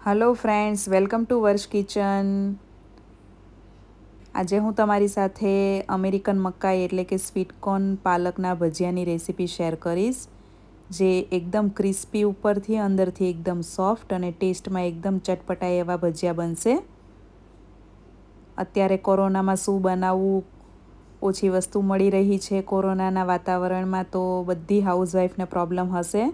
Hello friends, welcome to વર્ષ kitchen. આજે હું તમારી સાથે અમેરિકન મકાઈ એટલે કે સ્વીટકોર્ન પાલકના ભજીયાની રેસીપી શેર કરીશ, જે એકદમ ક્રિસ્પી ઉપરથી અંદરથી એકદમ સોફ્ટ અને ટેસ્ટમાં એકદમ ચટપટા એવા ભજીયા બનશે. અત્યારે કોરોનામાં શું બનાવવું, ઓછી વસ્તુ મળી રહી છે કોરોનાના વાતાવરણમાં, તો બધી હાઉસવાઈફને પ્રોબ્લેમ હશે.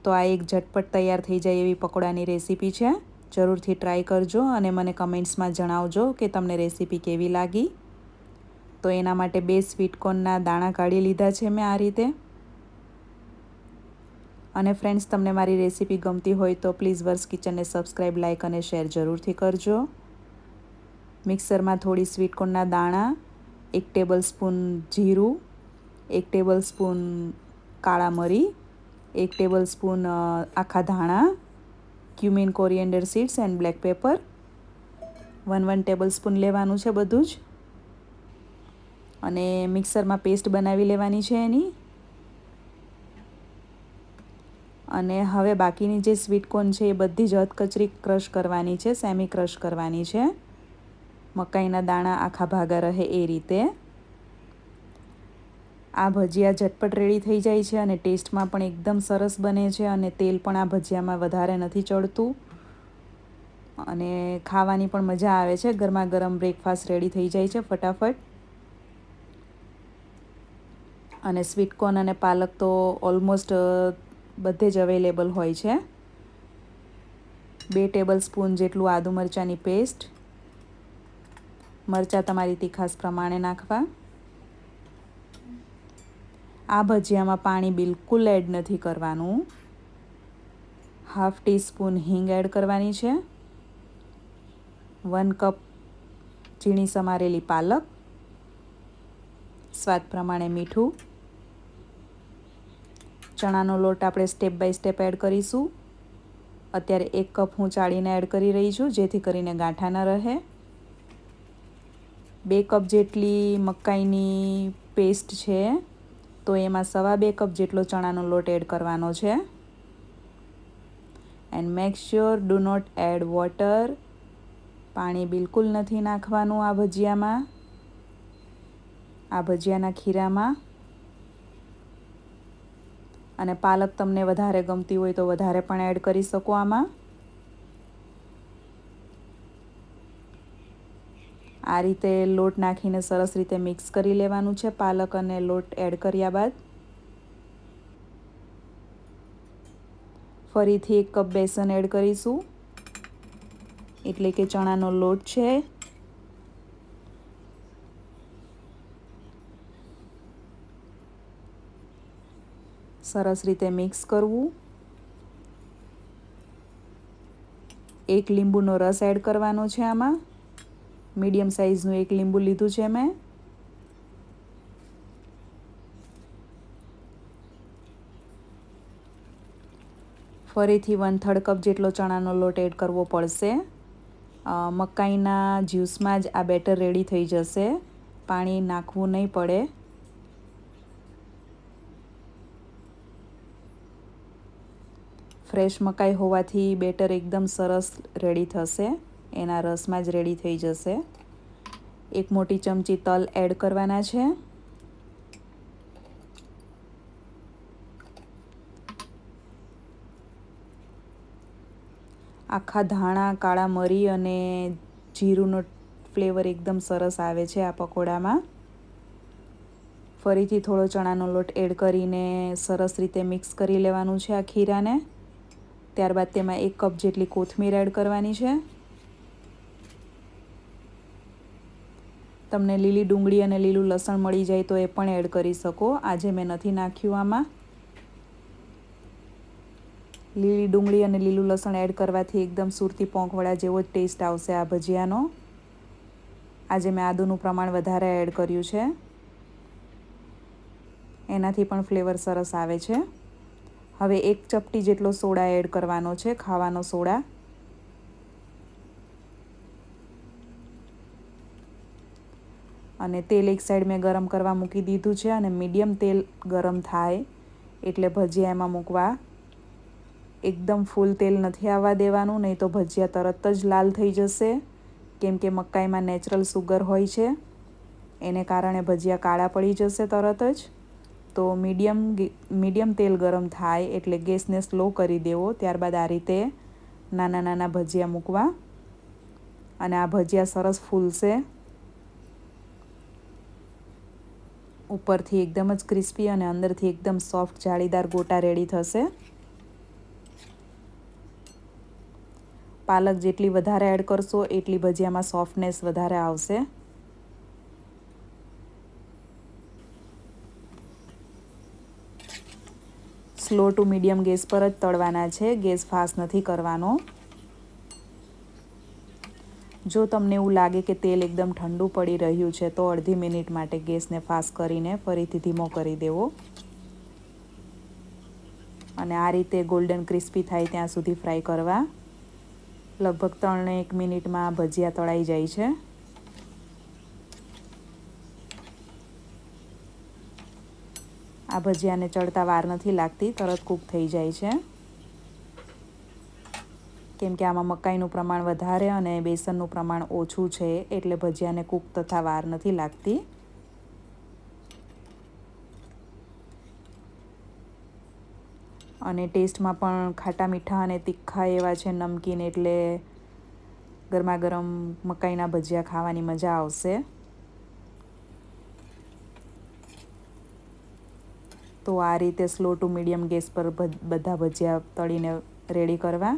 તો આ એક ઝટપટ તૈયાર થઈ જાય એવી પકોડાની રેસીપી છે. જરૂરથી ટ્રાય કરજો અને મને કમેન્ટ્સમાં જણાવજો કે તમને રેસીપી કેવી લાગી. તો એના માટે 2 સ્વીટકોર્નના દાણા કાઢી લીધા છે મેં આ રીતે. અને ફ્રેન્ડ્સ, તમને મારી રેસીપી ગમતી હોય તો પ્લીઝ વર્ષ કિચનને સબસ્ક્રાઈબ, લાઇક અને શેર જરૂરથી કરજો. મિક્સરમાં થોડી સ્વીટકોર્નના દાણા, 1 ટેબલ સ્પૂન જીરું, 1 ટેબલ સ્પૂન કાળા મરી, 1 ટેબલ સ્પૂન આખા ધાણા, cumin, coriander seeds and black paper, 1 table spoon લેવાનું છે બધું જ. અને મિક્સરમાં પેસ્ટ બનાવી લેવાની છે એની. અને હવે બાકીની જે સ્વીટકોર્ન છે એ બધી જ અધકચરી ક્રશ કરવાની છે, સેમી ક્રશ કરવાની છે. મકાઈના દાણા આખા ભાગા રહે એ રીતે. આ ભજીયા ઝટપટ રેડી થઈ જાય છે અને ટેસ્ટમાં પણ એકદમ સરસ બને છે, અને તેલ પણ આ ભજીયામાં વધારે નથી ચડતું અને ખાવાની પણ મજા આવે છે. ગરમા ગરમ બ્રેકફાસ્ટ રેડી થઈ જાય છે ફટાફટ. અને સ્વીટકોર્ન અને પાલક તો ઓલમોસ્ટ બધે જ અવેલેબલ હોય છે. 2 ટેબલ સ્પૂન જેટલું આદુ મરચાંની પેસ્ટ, મરચાં તમારી તીખાસ પ્રમાણે નાખવા. આ ભજીયામાં પાણી બિલકુલ એડ નથી કરવાનું. 1/2 ટીસ્પૂન હિંગ એડ કરવાની છે. 1 કપ ઝીણી સમારેલી પાલક, સ્વાદ પ્રમાણે મીઠું. ચણાનો લોટ આપણે સ્ટેપ બાય સ્ટેપ એડ કરીશું. અત્યારે 1 કપ હું ચાળીને એડ કરી રહી છું, જેથી કરીને ગાંઠા ન રહે. 2 કપ જેટલી મકાઈની પેસ્ટ છે, તો એમાં 2.25 કપ જેટલો ચણાનો લોટ એડ કરવાનો છે. And make sure do not add water. પાણી બિલકુલ નથી નાખવાનું આ ભજીયામાં, આ ભજીયાના ખીરામાં. અને પાલક તમને વધારે ગમતી હોય તો વધારે પણ એડ કરી શકો આમાં. આ રીતે લોટ નાખીને સરસ રીતે મિક્સ કરી લેવાનું છે પાલક અને લોટ એડ કર્યા બાદ. ફરીથી 1 કપ બેસન એડ કરીશું, એટલે કે ચણાનો લોટ છે. સરસ રીતે મિક્સ કરવું. 1 લીંબુનો રસ એડ કરવાનો છે આમાં. મીડિયમ સાઇઝનું 1 લીંબુ લીધું છે મેં. ફરીથી 1/3 કપ જેટલો ચણાનો લોટ એડ કરવો પડશે. મકાઈના જ્યુસમાં જ આ બેટર રેડી થઈ જશે, પાણી નાખવું નહીં પડે. ફ્રેશ મકાઈ હોવાથી બેટર એકદમ સરસ રેડી થશે, એના રસમાં જ રેડી થઈ જશે. 1 મોટી ચમચી તલ એડ કરવાના છે. આખા ધાણા, કાળા મરી અને જીરુંનો ફ્લેવર એકદમ સરસ આવે છે આ પકોડામાં. ફરીથી થોડો ચણાનો લોટ એડ કરીને સરસ રીતે મિક્સ કરી લેવાનું છે આ ખીરાને. ત્યારબાદ તેમાં 1 કપ જેટલી કોથમીર એડ કરવાની છે. તમને લીલી ડુંગળી અને લીલું લસણ મળી જાય તો એ પણ એડ કરી શકો. આજે મેં નથી નાખ્યું આમાં. લીલી ડુંગળી અને લીલું લસણ એડ કરવાથી એકદમ સુરતી પોંકવડા જેવો જ ટેસ્ટ આવશે આ ભજીયાનો. આજે મેં આદુનું પ્રમાણ વધારે એડ કર્યું છે, એનાથી પણ ફ્લેવર સરસ આવે છે. હવે 1 ચપટી જેટલો સોડા એડ કરવાનો છે, ખાવાનો સોડા. અને તેલ એક સાઈડ મેં ગરમ કરવા મૂકી દીધું છે, અને મીડિયમ તેલ ગરમ થાય એટલે ભજીયા એમાં મૂકવા. એકદમ ફૂલ તેલ નથી આવવા દેવાનું, નહીં તો ભજીયા તરત જ લાલ થઈ જશે, કેમ કે મકાઈમાં નેચરલ સુગર હોય છે, એને કારણે ભજીયા કાળા પડી જશે તરત જ. તો મીડિયમ તેલ ગરમ થાય એટલે ગેસને સ્લો કરી દેવો. ત્યારબાદ આ રીતે નાના નાના ભજીયા મૂકવા અને આ ભજીયા સરસ ફૂલશે. ઉપરથી એકદમ જ ક્રિસ્પી અને અંદરથી એકદમ સોફ્ટ જાળીદાર ગોટા રેડી થશે. પાલક જેટલી વધારે એડ કરશો એટલી ભજીયામાં સોફ્ટનેસ વધારે આવશે. સ્લો ટુ મીડિયમ ગેસ પર જ તળવાના છે, ગેસ ફાસ્ટ નથી કરવાનો. જો તમને એવું લાગે કે તેલ એકદમ ઠંડુ પડી રહ્યું છે તો અડધી મિનિટ માટે ગેસને ફાસ્ટ કરીને ફરીથી ધીમો કરી દેવો અને આ રીતે ગોલ્ડન ક્રિસ્પી થાય ત્યાં સુધી ફ્રાય કરવા. લગભગ 3-1 મિનિટમાં ભજીયા તળાઈ જાય છે. આ ભજીયાને ચડતા વાર નથી લાગતી, તરત કૂક થઈ જાય છે, કેમ કે આમાં મકાઈનું પ્રમાણ વધારે અને બેસનનું પ્રમાણ ઓછું છે, એટલે ભજીયાને કૂક થતાં વાર નથી લાગતી. અને ટેસ્ટમાં પણ ખાટા મીઠા અને તીખા એવા છે, નમકીન, એટલે ગરમા ગરમ મકાઈના ભજીયા ખાવાની મજા આવશે. તો આ રીતે સ્લો ટુ મીડિયમ ગેસ પર બધા ભજીયા તળીને રેડી કરવા.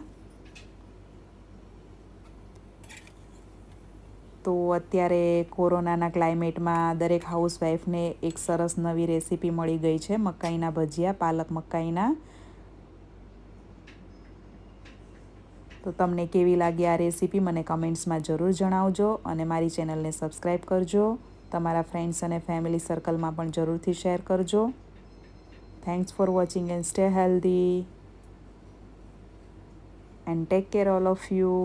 તો અત્યારે કોરોનાના ક્લાઇમેટમાં દરેક હાઉસવાઈફને એક સરસ નવી રેસીપી મળી ગઈ છે, મકાઈના ભજીયા, પાલક મકાઈના. તો તમને કેવી લાગી આ રેસીપી મને કમેન્ટ્સમાં જરૂર જણાવજો અને મારી ચેનલને સબસ્ક્રાઈબ કરજો. તમારા ફ્રેન્ડ્સ અને ફેમિલી સર્કલમાં પણ જરૂરથી શેર કરજો. Thanks for watching and stay healthy and take care all of you.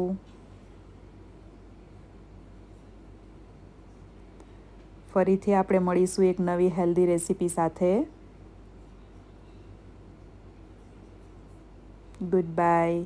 ફરીથી આપણે મળીશું એક નવી હેલ્ધી રેસીપી સાથે. Good bye.